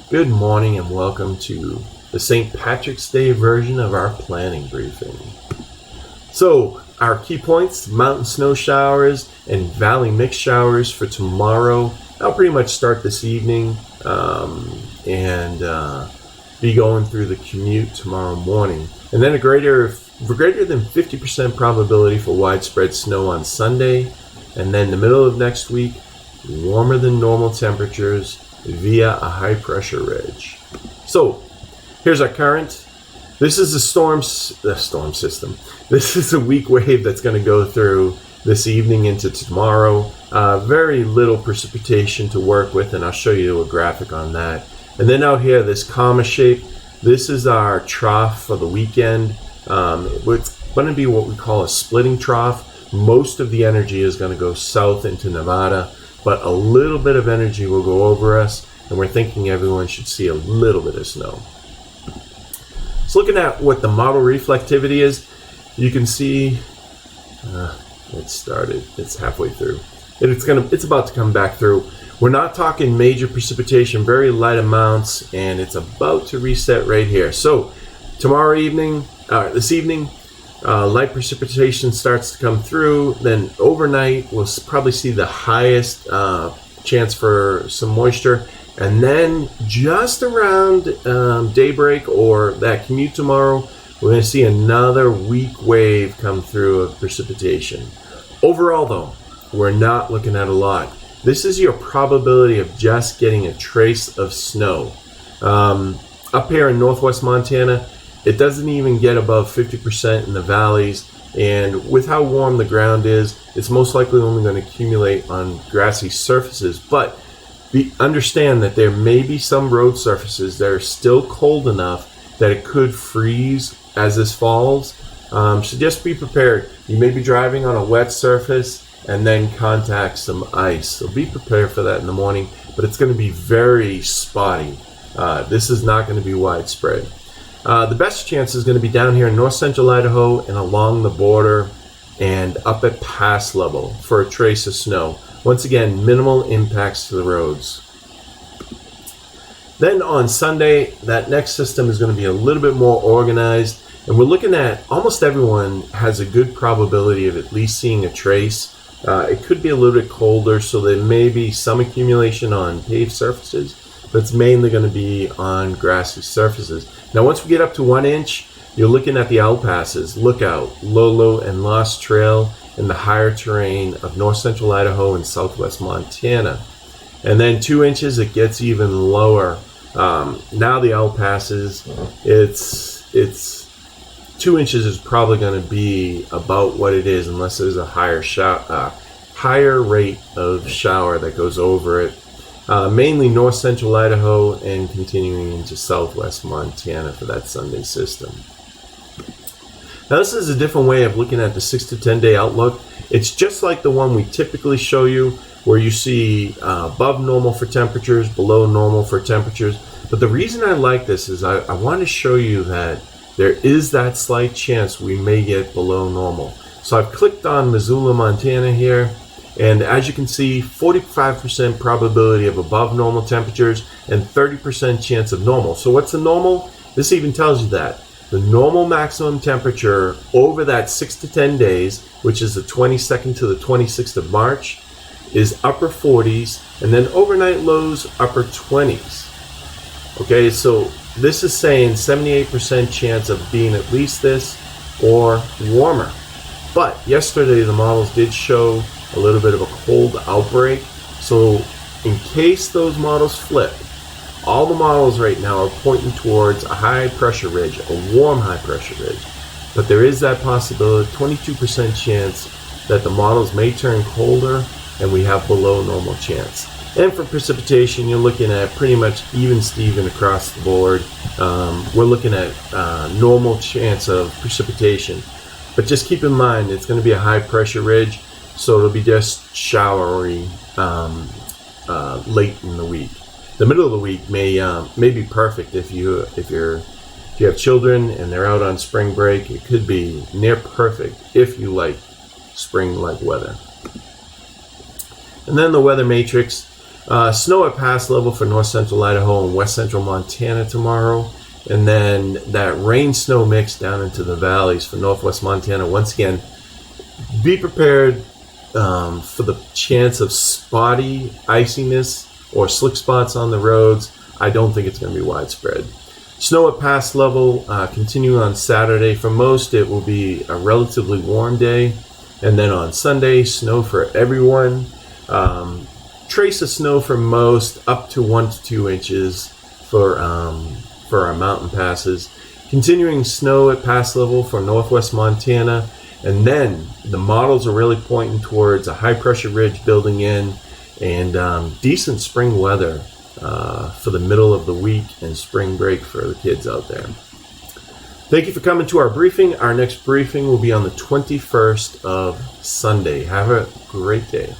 Good morning and welcome to the St. Patrick's Day version of our planning briefing. So, our key points: mountain snow showers and valley mix showers for tomorrow. I'll pretty much start this evening and be going through the commute tomorrow morning. And then a greater than 50% probability for widespread snow on Sunday. And then the middle of next week, warmer than normal temperatures via a high pressure ridge. So here's our current. This is the storm system. This is a weak wave that's going to go through this evening into tomorrow. Very little precipitation to work with, and I'll show you a graphic on that. And then out here, this comma shape, this is our trough for the weekend. It's going to be what we call a splitting trough. Most of the energy is going to go south into Nevada, but a little bit of energy will go over us, and we're thinking everyone should see a little bit of snow. So looking at what the model reflectivity is, you can see it started. It's halfway through. It's about to come back through. We're not talking major precipitation, very light amounts, and it's about to reset right here. So this evening, light precipitation starts to come through. Then overnight, we'll probably see the highest chance for some moisture. And then just around daybreak or that commute tomorrow, we're going to see another weak wave come through of precipitation. Overall, though, we're not looking at a lot. This is your probability of just getting a trace of snow. Up here in northwest Montana, it doesn't even get above 50% in the valleys, and with how warm the ground is, it's most likely only going to accumulate on grassy surfaces. But understand that there may be some road surfaces that are still cold enough that it could freeze as this falls. So just be prepared. You may be driving on a wet surface and then contact some ice. So be prepared for that in the morning, but it's going to be very spotty. This is not going to be widespread. The best chance is going to be down here in north central Idaho and along the border and up at pass level for a trace of snow. Once again, minimal impacts to the roads. Then on Sunday, that next system is going to be a little bit more organized, and we're looking at almost everyone has a good probability of at least seeing a trace. It could be a little bit colder, so there may be some accumulation on paved surfaces, but it's mainly going to be on grassy surfaces. Now, once we get up to 1 inch, you're looking at the outpasses, Lookout, Lolo, and Lost Trail in the higher terrain of north central Idaho and southwest Montana. And then 2 inches, it gets even lower. Now the outpasses, it's 2 inches is probably going to be about what it is, unless there's a higher rate of shower that goes over it. Mainly north central Idaho and continuing into southwest Montana for that Sunday system. Now this is a different way of looking at the 6 to 10 day outlook. It's just like the one we typically show you, where you see above normal for temperatures, below normal for temperatures. But the reason I like this is I want to show you that there is that slight chance we may get below normal. So I've clicked on Missoula, Montana here, and as you can see, 45% probability of above normal temperatures and 30% chance of normal. So what's the normal? This even tells you that. The normal maximum temperature over that 6 to 10 days, which is the 22nd to the 26th of March, is upper 40s, and then overnight lows upper 20s. Okay, so this is saying 78% chance of being at least this or warmer. But yesterday the models did show a little bit of a cold outbreak. So in case those models flip, all the models right now are pointing towards a high pressure ridge, a warm high pressure ridge. But there is that possibility, 22% chance that the models may turn colder and we have below normal chance. And for precipitation, you're looking at pretty much even Steven across the board. We're looking at normal chance of precipitation. But just keep in mind, it's going to be a high pressure ridge, so it'll be just showery late in the week. The middle of the week may be perfect if you have children and they're out on spring break. It could be near perfect if you like spring-like weather. And then the weather matrix. Snow at pass level for north central Idaho and west central Montana tomorrow. And then that rain snow mix down into the valleys for northwest Montana. Once again, be prepared for the chance of spotty iciness or slick spots on the roads. I don't think it's going to be widespread. Snow at pass level continuing on Saturday. For most, it will be a relatively warm day. And then on Sunday, snow for everyone. Trace of snow for most, up to 1 to 2 inches for our mountain passes. Continuing snow at pass level for northwest Montana. And then the models are really pointing towards a high pressure ridge building in and decent spring weather for the middle of the week and spring break for the kids out there. Thank you for coming to our briefing. Our next briefing will be on the 21st of Sunday. Have a great day.